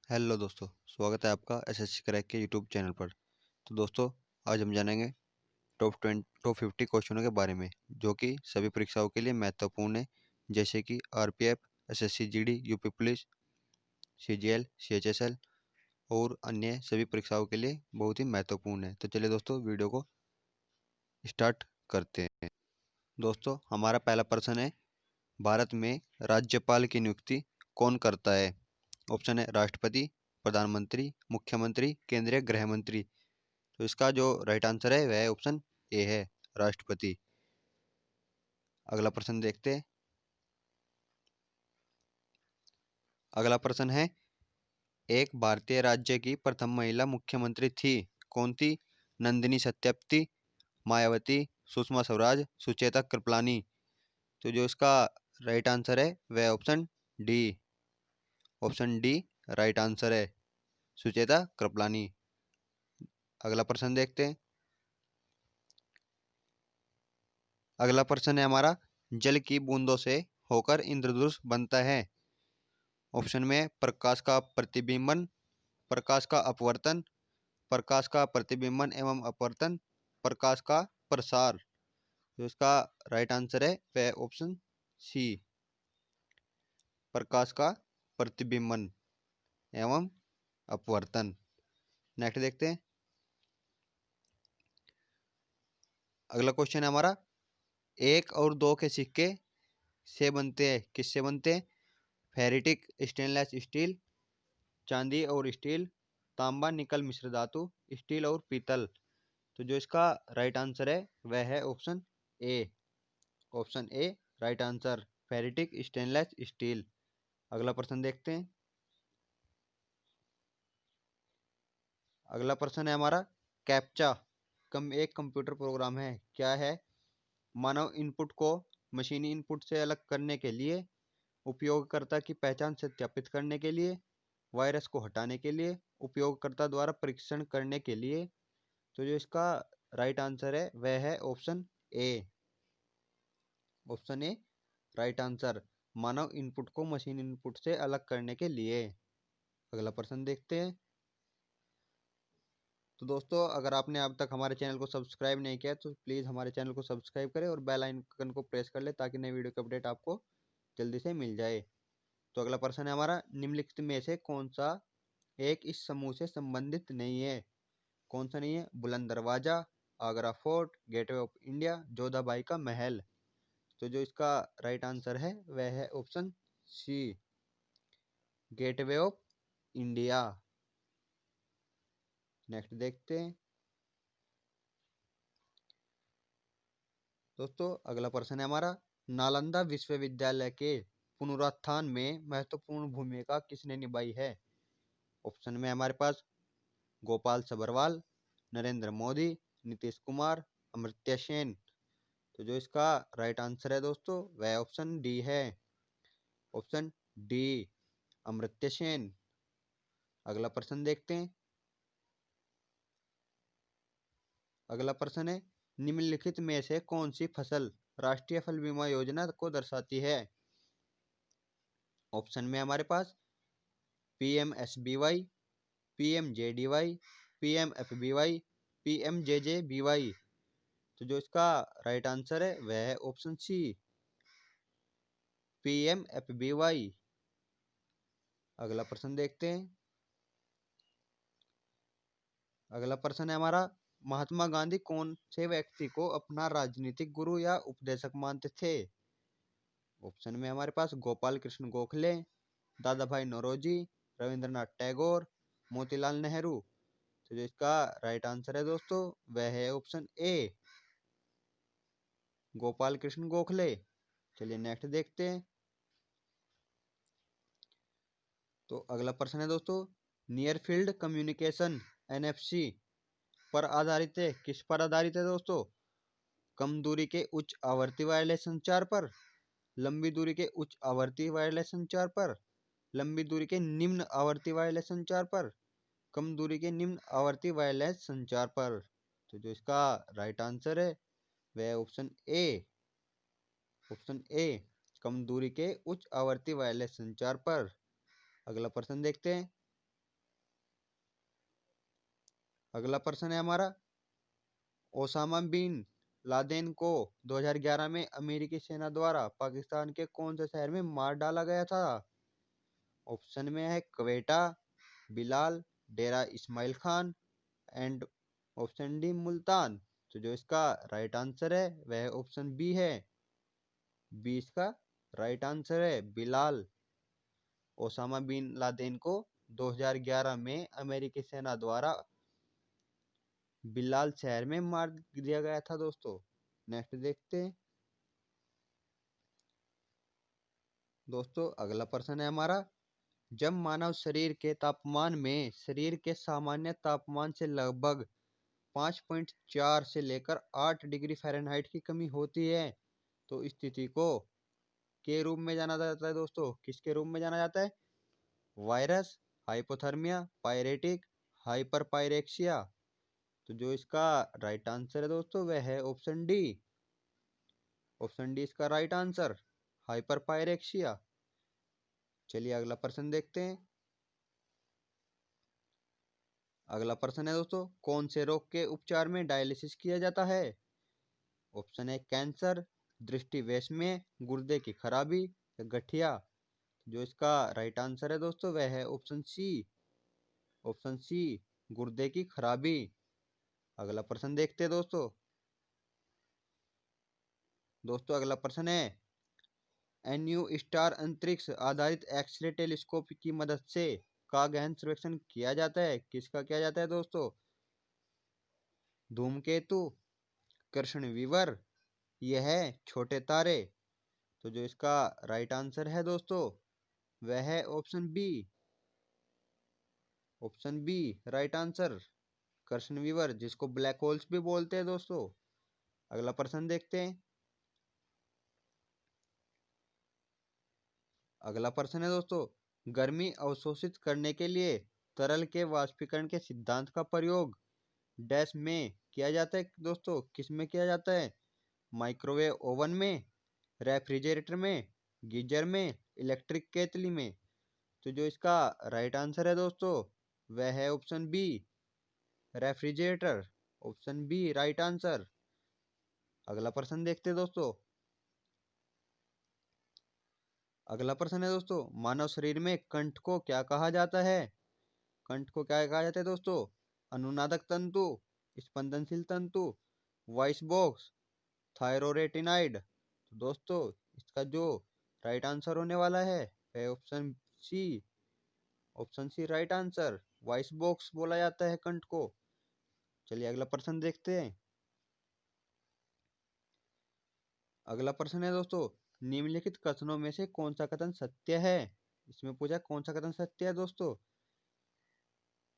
Hello दोस्तों, स्वागत है आपका एसएससी क्रैक के यूट्यूब चैनल पर। तो दोस्तों, आज हम जानेंगे टॉप 50 क्वेश्चनों के बारे में जो कि सभी परीक्षाओं के लिए महत्वपूर्ण है, जैसे कि RPF, SSC GD, UP police, CGL, CHSL और अन्य सभी परीक्षाओं के लिए बहुत ही महत्वपूर्ण है। तो चलिए दोस्तों, वीडियो को स्टार्ट करते हैं। दोस्तों, हमारा पहला प्रश्न है, भारत में राज्यपाल की नियुक्ति कौन करता है? ऑप्शन है राष्ट्रपति, प्रधानमंत्री, मुख्यमंत्री, केंद्रीय गृह मंत्री। तो इसका जो राइट आंसर है वह है ऑप्शन ए है, राष्ट्रपति। अगला प्रश्न देखते हैं। अगला प्रश्न है, एक भारतीय राज्य की प्रथम महिला मुख्यमंत्री थी, कौन थी? नंदिनी सत्यार्थी, मायावती, सुषमा स्वराज, सुचेता कृपलानी। तो जो इसका राइट आंसर है वह option D, option D right answer है, सुचेता कृपलानी। अगला प्रश्न देखते हैं। अगला प्रश्न है हमारा, जल की बूंदों से होकर इंद्रधनुष बनता है। ऑप्शन में प्रकाश का प्रतिबिंबन, प्रकाश का अपवर्तन, प्रकाश का प्रतिबिंबन एवं अपवर्तन, प्रकाश का प्रसार। तो इसका राइट आंसर है वह ऑप्शन सी, प्रकाश का प्रतिबिंबन एवं अपवर्तन। नेक्स्ट देखते हैं। अगला क्वेश्चन है हमारा, एक और दो के सिक्के से बनते हैं, किससे बनते हैं? फेरिटिक स्टेनलेस स्टील, चांदी और स्टील, तांबा निकल मिश्र धातु, स्टील और पीतल। तो जो इसका राइट आंसर है वह है option A, option A right answer, ferritic stainless steel. अगला प्रश्न देखते हैं। अगला प्रश्न है हमारा, कैप्चा एक कंप्यूटर प्रोग्राम है, क्या है? मानव इनपुट को मशीनी इनपुट से अलग करने के लिए, उपयोगकर्ता की पहचान सत्यापित करने के लिए, वायरस को हटाने के लिए, उपयोगकर्ता द्वारा परीक्षण करने के लिए। तो जो इसका राइट आंसर है वह है option A, option A right answer, Manav input को मशीन इनपुट से अलग करने के लिए। अगला प्रश्न देखते हैं। तो दोस्तों, अगर आपने अब तक हमारे चैनल को सब्सक्राइब नहीं किया तो प्लीज़ हमारे चैनल को सब्सक्राइब करें और बेल आइकन को प्रेस कर ले ताकि नई वीडियो की अपडेट आपको जल्दी से मिल जाए। तो अगला प्रश्न है हमारा, निम्नलिखित में से कौन सा एक इस समूह से संबंधित नहीं है? कौन सा नहीं है? बुलंद दरवाजा, Agra fort, gateway of India, Jodha Bai का महल। तो जो इसका राइट आंसर है वह है option C, gateway of India. Next देखते हैं। दोस्तों, अगला प्रश्न है हमारा, नालंदा विश्वविद्यालय के पुनरुत्थान में महत्वपूर्ण भूमिका किसने निभाई है? ऑप्शन में हमारे पास गोपाल सभरवाल, नरेंद्र मोदी, नीतीश कुमार, अमर्त्य सेन। तो जो इसका राइट आंसर है दोस्तों वह ऑप्शन डी है, ऑप्शन डी अमर्त्य सेन। अगला प्रश्न देखते हैं। अगला प्रश्न है, निम्नलिखित में से कौन सी फसल राष्ट्रीय फसल बीमा योजना को दर्शाती है? ऑप्शन में हमारे पास पीएमएसबीवाई, पीएमजेडीवाई, पीएमएफबीवाई, पीएमजेजेबीवाई। तो जो इसका राइट आंसर है वह है ऑप्शन सी, पीएमएफबीवाई। अगला प्रश्न देखते हैं। अगला प्रश्न है हमारा, महात्मा गांधी कौन से व्यक्ति को अपना राजनीतिक गुरु या उपदेशक मानते थे? ऑप्शन में हमारे पास गोपाल कृष्ण गोखले, दादा भाई नौरोजी, रविंद्रनाथ टैगोर, मोतीलाल नेहरू। तो जो इसका राइट आंसर है दोस्तों वह है ऑप्शन ए, गोपाल कृष्ण गोखले। चलिए नेक्स्ट देखते हैं। तो अगला प्रश्न है दोस्तों, नियर फील्ड कम्युनिकेशन एनएफसी पर आधारित है, किस पर आधारित है दोस्तों? कम दूरी के उच्च आवर्ती वायरलेस संचार पर, लंबी दूरी के उच्च आवर्ती वायरलेस संचार पर, लंबी दूरी के निम्न आवर्ती वायरलेस संचार पर, कम दूरी के निम्न आवर्ती वायरलेस संचार पर। तो जो इसका राइट आंसर है वह ऑप्शन ए, ऑप्शन ए कम दूरी के उच्च आवर्ती वायरलेस संचार पर। अगला प्रश्न देखते हैं। अगला प्रश्न है हमारा, ओसामा बिन लादेन को 2011 में अमेरिकी सेना द्वारा पाकिस्तान के कौन से शहर में मार डाला गया था? ऑप्शन में है Quetta, Bilal, Dera Ismail Khan and option D Multan. तो जो इसका राइट आंसर है वह ऑप्शन बी है। बी इसका राइट आंसर है, बिलाल। ओसामा बिन लादेन को 2011 में अमेरिकी सेना द्वारा बिलाल शहर में मार दिया गया था दोस्तों। नेक्स्ट देखते हैं दोस्तों। अगला प्रश्न है हमारा, जब मानव शरीर के तापमान में शरीर के सामान्य तापमान से लगभग 5.4 से लेकर 8 डिग्री फ़ारेनहाइट की कमी होती है तो इस स्थिति को के रूप में जाना जाता है दोस्तों? किसके रूप में जाना जाता है? Virus, hypothermia, pyretic, hyperpyrexia. तो जो इसका राइट आंसर है दोस्तों वह है ऑप्शन डी। ऑप्शन डी इसका राइट आंसर, हाइपरपायरेक्सिया। चलिए अगला प्रश्न देखते हैं। अगला प्रश्न है दोस्तों, कौन से रोग के उपचार में डायलिसिस किया जाता है? ऑप्शन है कैंसर, दृष्टि वैषम्य, गुर्दे की खराबी या गठिया। जो इसका राइट आंसर है दोस्तों वह है ऑप्शन सी। ऑप्शन सी, गुर्दे की खराबी। अगला प्रश्न देखते हैं दोस्तों। दोस्तों अगला प्रश्न है, एनयू स्टार अंतरिक्ष आधारित एक्सरे टेलीस्कोप की मदद से का गहन सर्वेक्षण किया जाता है? किसका किया जाता है दोस्तों? धूमकेतु, कृष्ण विवर, यह है छोटे तारे। तो जो इसका राइट आंसर है दोस्तों वह है option B. Option B right answer, Krishna river, जिसको ब्लैक होल्स भी बोलते हैं दोस्तों। अगला प्रश्न देखते हैं। अगला प्रश्न है दोस्तों, गर्मी अवशोषित करने के लिए तरल के वाष्पीकरण के सिद्धांत का प्रयोग डैश में किया जाता है दोस्तों? किस में किया जाता है? माइक्रोवेव ओवन में, रेफ्रिजरेटर में, गीजर में, इलेक्ट्रिक केतली में। तो जो इसका राइट आंसर है दोस्तों वह है option B, refrigerator. Option B right answer. अगला प्रश्न देखते हैं दोस्तों। अगला प्रश्न है दोस्तों, मानव शरीर में कंठ को क्या कहा जाता है? कंठ को क्या कहा जाता है दोस्तों? अनुनादक तंतु, स्पंदनशील तंतु, वॉइस बॉक्स, थायरोरेटिनाइड। तो दोस्तों इसका जो राइट आंसर होने वाला है वह option C. Option C right answer, voice box बोला जाता है कंठ को। चलिए अगला प्रश्न देखते हैं। अगला प्रश्न है दोस्तों, निम्नलिखित कथनों में से कौन सा कथन सत्य है? इसमें पूछा कौन सा कथन सत्य है दोस्तों।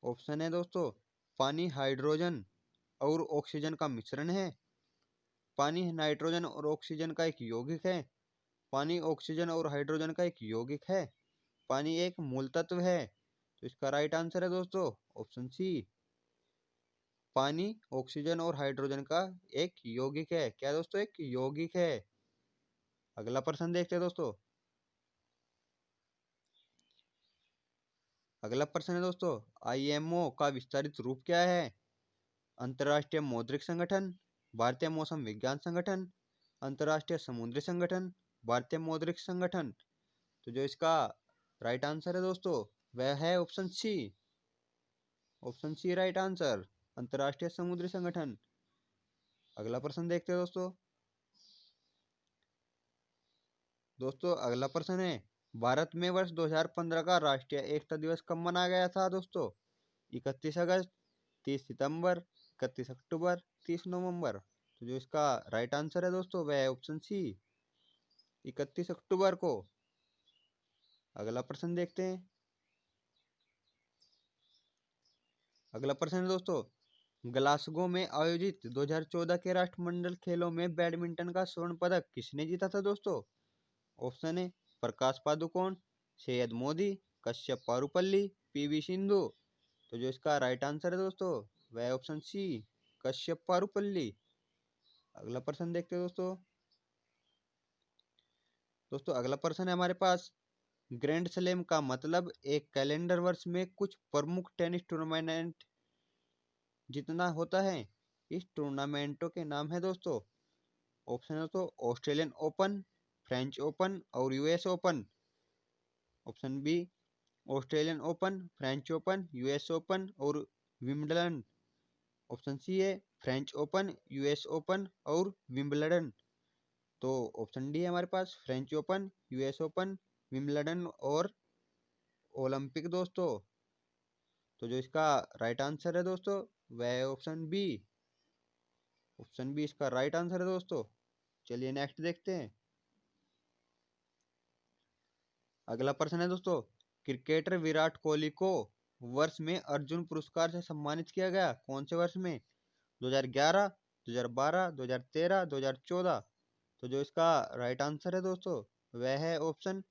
ऑप्शन है दोस्तों, पानी हाइड्रोजन और ऑक्सीजन का मिश्रण है। पानी नाइट्रोजन और ऑक्सीजन का एक यौगिक है। पानी ऑक्सीजन और हाइड्रोजन का एक यौगिक है। पानी एक मूल तत्व है। तो इसका राइट आंसर है दोस्तों ऑप्शन सी। पानी ऑक्सीजन और हाइड्रोजन का एक यौगिक है। क्या दोस्तों? एक यौगिक है। अगला प्रश्न देखते हैं दोस्तों। अगला प्रश्न है दोस्तों, आईएमओ का विस्तारित रूप क्या है? अंतर्राष्ट्रीय मौद्रिक संगठन, भारतीय मौसम विज्ञान संगठन, अंतर्राष्ट्रीय समुद्री संगठन, भारतीय मौद्रिक संगठन। तो जो इसका राइट आंसर है दोस्तों वह है option C. Option C right answer, अंतर्राष्ट्रीय समुद्री संगठन। अगला प्रश्न देखते हैं दोस्तों। दोस्तों अगला प्रश्न है, भारत में वर्ष 2015 का राष्ट्रीय एकता दिवस कब मनाया गया था दोस्तों? 31 अगस्त, 30 सितंबर, 31 अक्टूबर, 30 नवंबर। तो जो इसका राइट आंसर है दोस्तों वह है ऑप्शन सी, 31 अक्टूबर को। अगला प्रश्न देखते हैं। अगला प्रश्न है दोस्तों, ग्लासगो में आयोजित 2014 के राष्ट्रमंडल खेलों में बैडमिंटन का स्वर्ण पदक किसने जीता था दोस्तों? ऑप्शन है प्रकाश पादुकोण, सैयद मोदी, कश्यप पारुपल्ली, पीवी सिंधु। तो जो इसका राइट आंसर है दोस्तों वह है ऑप्शन सी, कश्यप पारुपल्ली। अगला प्रश्न देखते हैं दोस्तों। दोस्तों अगला प्रश्न है हमारे पास, ग्रैंड स्लैम का मतलब एक कैलेंडर वर्ष में कुछ प्रमुख टेनिस टूर्नामेंट जितना होता है। इस टूर्नामेंटों के नाम है दोस्तों। ऑप्शन है तो ऑस्ट्रेलियन ओपन, फ्रेंच ओपन और US Open. Option B Australian Open, French Open, US Open और विंबलडन। ऑप्शन सी है फ्रेंच ओपन, यूएस ओपन और विंबलडन। तो ऑप्शन डी है हमारे पास French Open, US Open, Wimbledon और ओलंपिक दोस्तों। तो जो इसका राइट आंसर है दोस्तों वह है ऑप्शन बी। ऑप्शन बी इसका राइट आंसर है दोस्तों। चलिए नेक्स्ट देखते हैं। अगला प्रश्न है दोस्तों, क्रिकेटर विराट कोहली को वर्ष में अर्जुन पुरस्कार से सम्मानित किया गया कौन से वर्ष में? 2011, 2012, 2013, 2014। तो जो इसका राइट आंसर है दोस्तों वह है ऑप्शन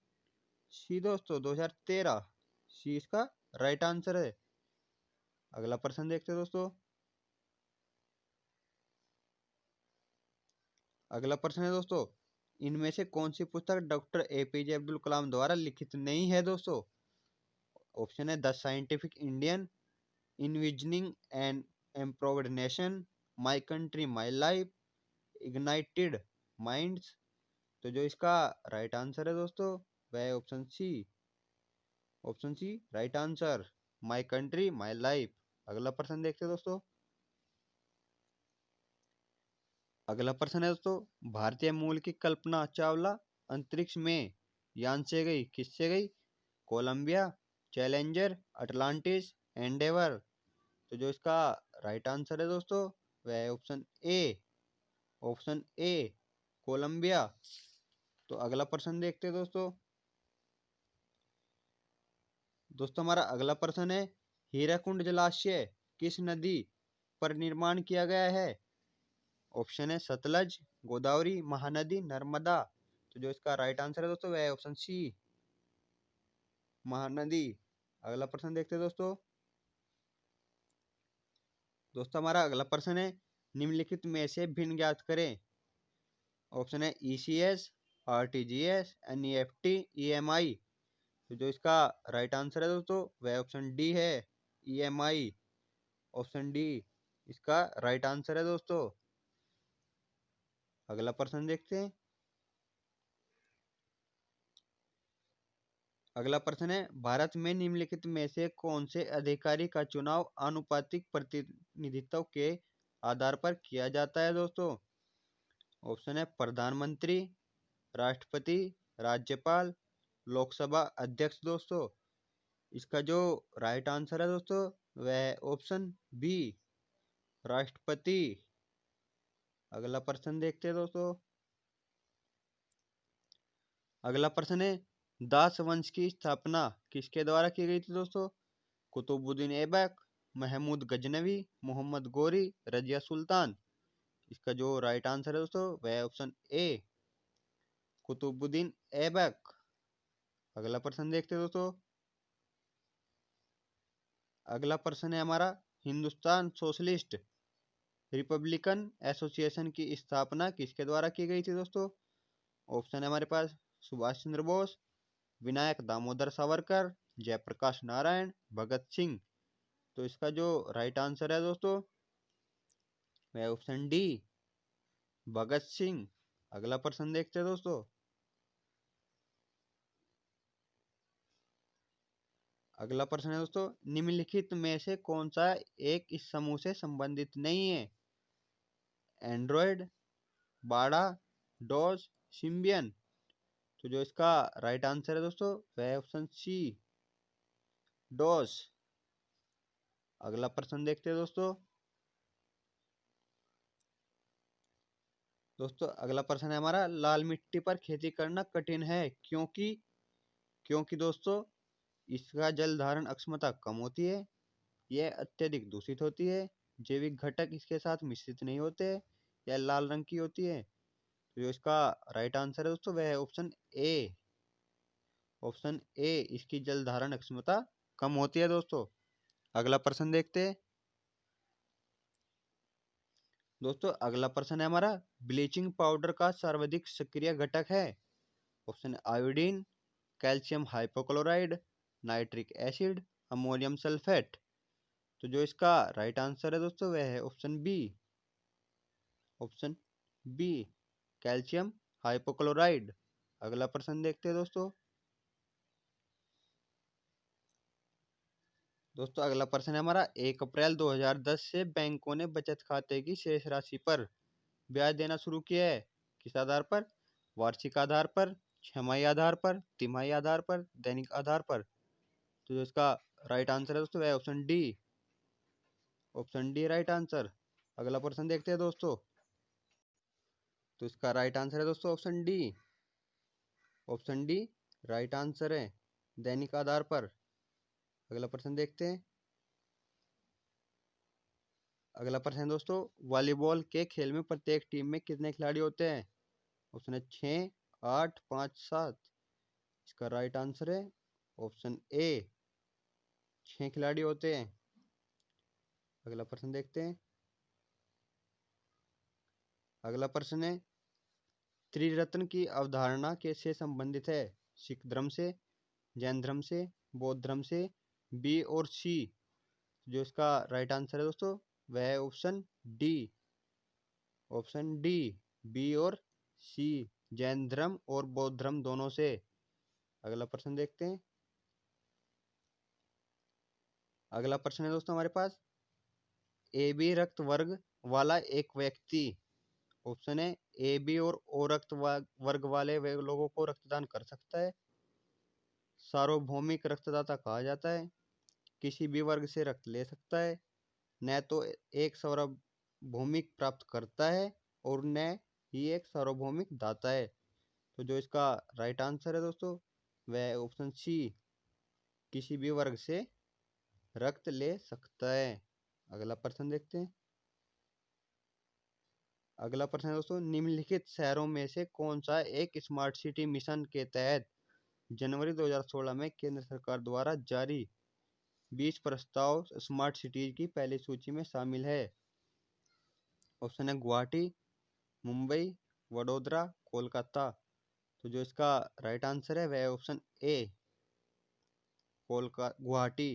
सी दोस्तों, 2013। सी इसका राइट आंसर है। अगला प्रश्न देखते हैं दोस्तों। अगला प्रश्न है दोस्तों, इनमें से कौन सी पुस्तक डॉक्टर एपीजे अब्दुल कलाम द्वारा लिखित नहीं है दोस्तों? ऑप्शन है the scientific Indian, envisioning an empowered nation, my country my life, ignited minds. तो जो इसका राइट आंसर है दोस्तों वह है option C. Option C right answer, my country my life. अगला प्रश्न देखते हैं दोस्तों। अगला प्रश्न है दोस्तों, भारतीय मूल की कल्पना चावला अंतरिक्ष में यान से गई, किससे गई? Columbia, Challenger, Atlantis, Endeavour. तो जो इसका राइट आंसर है दोस्तों वह है option A. Option A Columbia. तो अगला प्रश्न देखते हैं दोस्तों। दोस्तों हमारा अगला प्रश्न है, हीराकुंड जलाशय किस नदी पर निर्माण किया गया है? ऑप्शन है सतलज, गोदावरी, महानदी, नर्मदा। तो जो इसका राइट आंसर है दोस्तों वह है ऑप्शन सी, महानदी। अगला प्रश्न देखते हैं दोस्तों। दोस्तों हमारा अगला प्रश्न है, निम्नलिखित में से भिन्न ज्ञात करें। ऑप्शन है ईसीएस, आरटीजीएस, एनईएफटी, ईएमआई। तो जो इसका राइट आंसर है दोस्तों वह ऑप्शन डी है, ईएमआई। ऑप्शन डी इसका राइट आंसर है दोस्तों। अगला प्रश्न देखते हैं। अगला प्रश्न है, भारत में निम्नलिखित में से कौन से अधिकारी का चुनाव आनुपातिक प्रतिनिधित्व के आधार पर किया जाता है दोस्तों? ऑप्शन है प्रधानमंत्री, राष्ट्रपति, राज्यपाल, लोकसभा अध्यक्ष दोस्तों। इसका जो राइट आंसर है दोस्तों वह है ऑप्शन बी, राष्ट्रपति। अगला प्रश्न देखते हैं दोस्तों। अगला प्रश्न है, दास वंश की स्थापना किसके द्वारा की गई थी दोस्तों? कुतुबुद्दीन ऐबक, महमूद गजनवी, मोहम्मद गोरी, रजिया सुल्तान। इसका जो राइट आंसर है दोस्तों वह है ऑप्शन ए, कुतुबुद्दीन ऐबक। अगला प्रश्न देखते हैं दोस्तों। अगला प्रश्न है हमारा, हिंदुस्तान सोशलिस्ट रिपब्लिकन एसोसिएशन की स्थापना किसके द्वारा की गई थी दोस्तों? ऑप्शन है हमारे पास सुभाष चंद्र बोस, विनायक दामोदर सावरकर, जयप्रकाश नारायण, भगत सिंह। तो इसका जो राइट आंसर है दोस्तों वह ऑप्शन डी, भगत सिंह। अगला प्रश्न देखते हैं दोस्तों। अगला प्रश्न है दोस्तों, निम्नलिखित में से कौन सा एक इस समूह से संबंधित नहीं है? एंड्रॉयड, बाड़ा, डॉस, सिम्बियन। तो जो इसका राइट आंसर है दोस्तों वह है ऑप्शन सी, डॉस। अगला प्रश्न देखते हैं दोस्तों। दोस्तों अगला प्रश्न है हमारा, लाल मिट्टी पर खेती करना कठिन है क्योंकि? क्योंकि दोस्तों इसका जल धारण क्षमता कम होती है, यह अत्यधिक दूषित होती है, जैविक घटक इसके साथ मिश्रित नहीं होते, यह लाल रंग की होती है। तो जो इसका राइट आंसर है दोस्तों वह है ऑप्शन ए। ऑप्शन ए इसकी जल धारण क्षमता कम होती है दोस्तों। अगला प्रश्न देखते हैं। दोस्तों अगला प्रश्न है हमारा, ब्लीचिंग पाउडर का सर्वाधिक सक्रिय घटक है? Option iodine, calcium hypochloride, nitric acid, ammonium sulphate. तो जो इसका राइट आंसर है दोस्तों वह है option B. Option B calcium hypochloride. अगला प्रश्न देखते हैं दोस्तों। दोस्तों अगला प्रश्न है हमारा, 1 अप्रैल 2010 से बैंकों ने बचत खाते की शेष राशि पर ब्याज देना शुरू किया है। किस आधार पर? वार्षिक आधार पर, छमाही आधार पर, तिमाही आधार पर, दैनिक आधार पर। तो जो इसका राइट आंसर है दोस्तों वह option D. Option D right answer. अगला प्रश्न देखते हैं दोस्तों। तो इसका राइट आंसर है दोस्तों option D. Option D right answer है, दैनिक आधार पर। अगला प्रश्न देखते हैं। अगला प्रश्न है दोस्तों, वॉलीबॉल के खेल में प्रत्येक टीम में कितने खिलाड़ी होते हैं? ऑप्शन है 6, 8, 5, 7। इसका राइट आंसर है ऑप्शन ए, 6 खिलाड़ी होते हैं। अगला प्रश्न देखते हैं। अगला प्रश्न है, त्रिरत्न की अवधारणा किससे संबंधित है? सिख धर्म से, जैन धर्म से, बौद्ध धर्म से, बी और सी। जो इसका राइट आंसर है दोस्तों वह है option D. Option D B और सी, जैन धर्म और बौद्ध धर्म दोनों से। अगला प्रश्न देखते हैं। अगला प्रश्न है दोस्तों हमारे पास, ए बी रक्त वर्ग वाला एक व्यक्ति, ऑप्शन है ए बी और ओ रक्त वर्ग वाले लोगों को रक्तदान कर सकता है, सार्वभौमिक रक्तदाता कहा जाता है, किसी भी वर्ग से रक्त ले सकता है, न तो एक सार्वभौमिक प्राप्त करता है और न ही एक सार्वभौमिक दाता है। तो जो इसका राइट आंसर है दोस्तों वह है ऑप्शन सी, किसी भी वर्ग से रक्त ले सकता है। अगला प्रश्न देखते हैं। अगला प्रश्न है दोस्तों, निम्नलिखित शहरों में से कौन सा एक स्मार्ट सिटी मिशन के तहत जनवरी 2016 में केंद्र सरकार द्वारा जारी 20 प्रस्ताव स्मार्ट सिटीज की पहली सूची में शामिल है? ऑप्शन है गुवाहाटी, मुंबई, वडोदरा, कोलकाता। तो जो इसका राइट आंसर है वह है ऑप्शन ए, गुवाहाटी।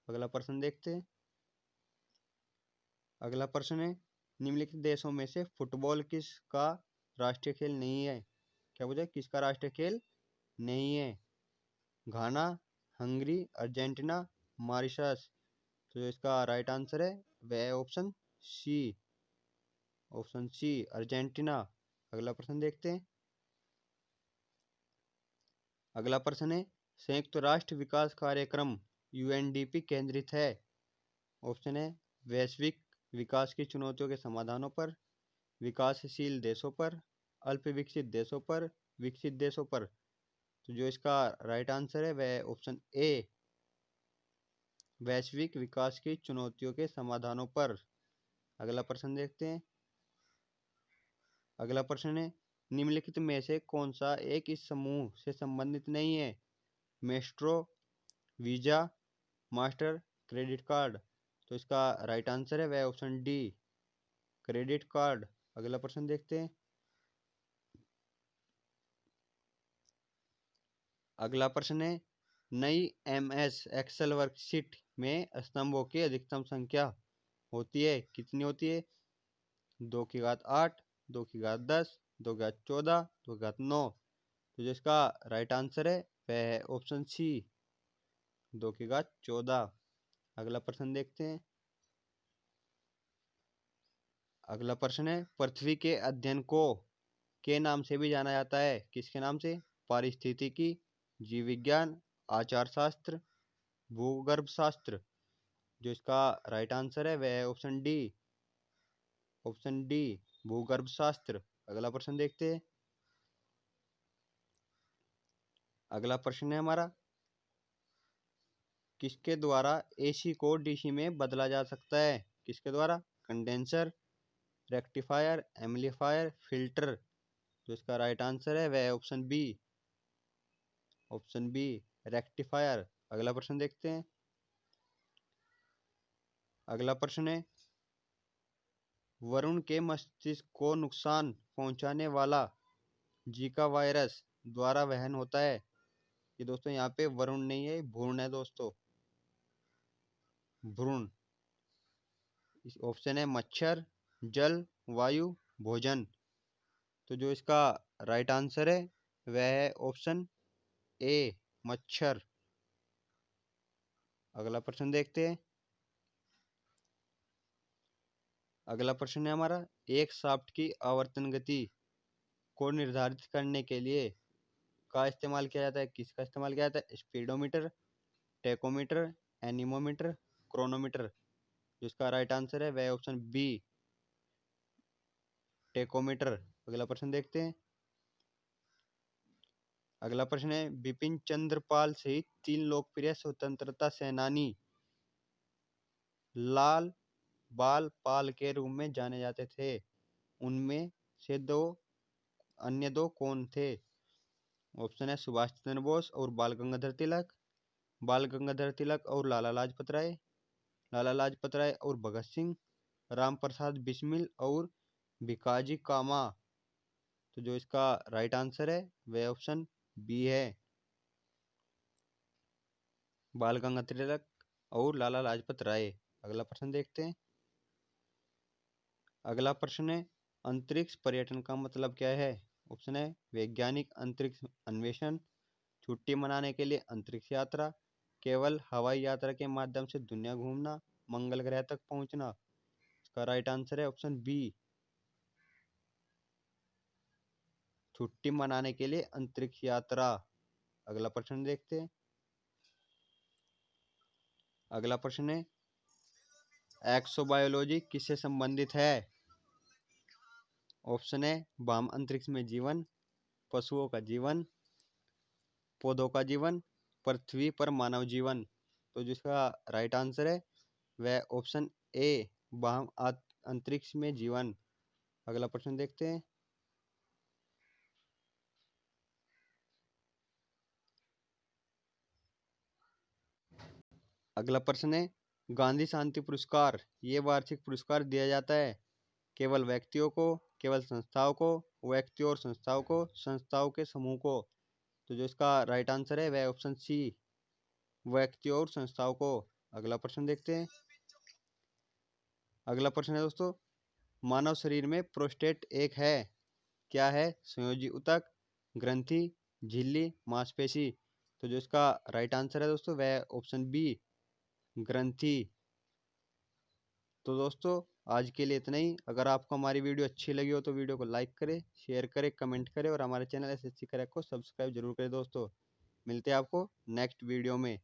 अगला प्रश्न देखते हैं। अगला प्रश्न है, निम्नलिखित देशों में से फुटबॉल किसका राष्ट्रीय खेल नहीं है? क्या पूछा, किसका राष्ट्रीय खेल नहीं है? Ghana, Hungary, Argentina, Mauritius. तो जो इसका राइट आंसर है वह है option C. Option C Argentina. अगला प्रश्न देखते हैं। अगला प्रश्न है, संयुक्त राष्ट्र विकास कार्यक्रम यूएनडीपी केंद्रित है? ऑप्शन है वैश्विक विकास की चुनौतियों के समाधानों पर, विकासशील देशों पर, अल्प विकसित देशों पर, विकसित देशों पर। तो जो इसका राइट आंसर है वह है ऑप्शन ए, वैश्विक विकास की चुनौतियों के समाधानों पर। अगला प्रश्न देखते हैं। अगला प्रश्न है, निम्नलिखित में से कौन सा एक इस समूह से संबंधित नहीं है? Maestro, visa, master, credit card. तो इसका राइट आंसर है वह ऑप्शन डी, क्रेडिट कार्ड। अगला प्रश्न देखते हैं। अगला प्रश्न है, नई एमएस एक्सेल वर्कशीट में स्तंभों की अधिकतम संख्या होती है, कितनी होती है? 2 की घात 8, 2 की घात 10, 2 की घात 14, 2 की घात 9। तो जिसका राइट आंसर है वह है ऑप्शन सी, 2 की घात 14। अगला प्रश्न देखते हैं। अगला प्रश्न है, पृथ्वी के अध्ययन को के नाम से भी जाना जाता है, किसके नाम से? पारिस्थितिकी, जीव विज्ञान, आचार शास्त्र, भूगर्भ शास्त्र। जो इसका राइट आंसर है वह है ऑप्शन डी। ऑप्शन डी भूगर्भ शास्त्र। अगला प्रश्न देखते हैं। अगला प्रश्न है हमारा, किसके द्वारा एसी को डीसी में बदला जा सकता है? किसके द्वारा? Condenser, rectifier, amplifier, filter. जो इसका राइट आंसर है वह है option B. Option B rectifier. अगला प्रश्न देखते हैं। अगला प्रश्न है, वरुण के मस्तिष्क को नुकसान पहुंचाने वाला जीका वायरस द्वारा वहन होता है? ये दोस्तों यहाँ पे वरुण नहीं है, भ्रूण है दोस्तों, भ्रूण। ऑप्शन है मच्छर, जल, वायु, भोजन। तो जो इसका राइट आंसर है वह है ऑप्शन ए, मच्छर। अगला प्रश्न देखते हैं। अगला प्रश्न है हमारा, एक शाफ्ट की आवर्तन गति को निर्धारित करने के लिए का इस्तेमाल किया जाता है? किसका इस्तेमाल किया जाता है? Speedometer, tachometer, anemometer, chronometer. जिसका राइट आंसर है वह ऑप्शन बी, टेकोमीटर। अगला प्रश्न देखते हैं। अगला प्रश्न है, बिपिन चंद्र पाल सहित 3 लोकप्रिय स्वतंत्रता सेनानी लाल बाल पाल के रूप में जाने जाते थे। उनमें से अन्य दो कौन थे? ऑप्शन है सुभाष चंद्र बोस और बाल गंगाधर तिलक, बाल गंगाधर तिलक और लाला लाजपत राय, लाला लाजपत राय और भगत सिंह, राम प्रसाद बिस्मिल और भिकाजी कामा। तो जो इसका राइट आंसर है वह ऑप्शन बी है, बाल गंगाधर तिलक और लाला लाजपत राय। अगला प्रश्न देखते हैं। अगला प्रश्न है, अंतरिक्ष पर्यटन का मतलब क्या है? ऑप्शन है वैज्ञानिक अंतरिक्ष अन्वेषण, छुट्टी मनाने के लिए अंतरिक्ष यात्रा, केवल हवाई यात्रा के माध्यम से दुनिया घूमना, मंगल ग्रह तक पहुंचना। इसका राइट आंसर है ऑप्शन बी, छुट्टी मनाने के लिए अंतरिक्ष यात्रा। अगला प्रश्न देखते हैं। अगला प्रश्न है, एक्सोबायोलॉजी किससे संबंधित है? ऑप्शन है वाम अंतरिक्ष में जीवन, पशुओं का जीवन, पौधों का जीवन, पृथ्वी पर मानव जीवन। तो जिसका राइट आंसर है वह ऑप्शन ए, वाम अंतरिक्ष में जीवन। अगला प्रश्न देखते हैं। अगला प्रश्न है, गांधी शांति पुरस्कार ये वार्षिक पुरस्कार दिया जाता है केवल व्यक्तियों को, केवल संस्थाओं को, व्यक्तियों और संस्थाओं को, संस्थाओं के समूह को। तो जो इसका राइट आंसर है वह ऑप्शन सी, व्यक्तियों और संस्थाओं को। अगला प्रश्न देखते हैं। अगला प्रश्न है दोस्तों, मानव शरीर में प्रोस्टेट एक है, क्या है? संयोजी ऊतक, ग्रंथि, झिल्ली, मांसपेशी। तो जो इसका राइट आंसर है दोस्तों वह ऑप्शन बी, ग्रंथि। तो दोस्तों आज के लिए इतना ही। अगर आपको हमारी वीडियो अच्छी लगी हो तो वीडियो को लाइक करें, शेयर करें, कमेंट करें और हमारे चैनल एसएससी क्रैक को सब्सक्राइब जरूर करें दोस्तों। मिलते हैं आपको नेक्स्ट वीडियो में।